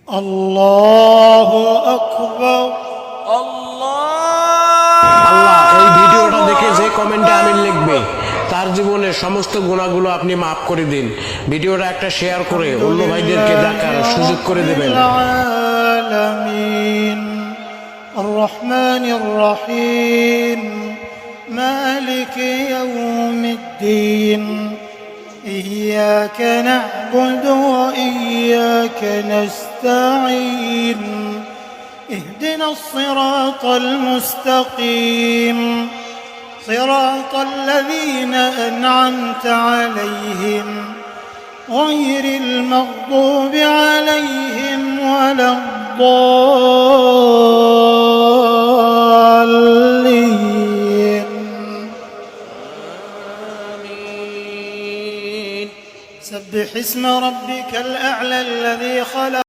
আল্লাহু আকবার। আল্লাহ এই ভিডিওটা দেখে যে কমেন্টে আমিন লিখবে তার জীবনের সমস্ত গুনাহগুলো আপনি মাফ করে দিন। ভিডিওটা একটা শেয়ার করে অন্য ভাইদেরকে দেখার সুযোগ করে দেবেন। الرحمن الرحيم مالك يوم الدين إياك نعبد وإياك نستعين اهدنا الصراط المستقيم صراط الذين أنعمت عليهم غير المغضوب عليهم ولا الضالين. سبح اسم ربك الأعلى الذي خلق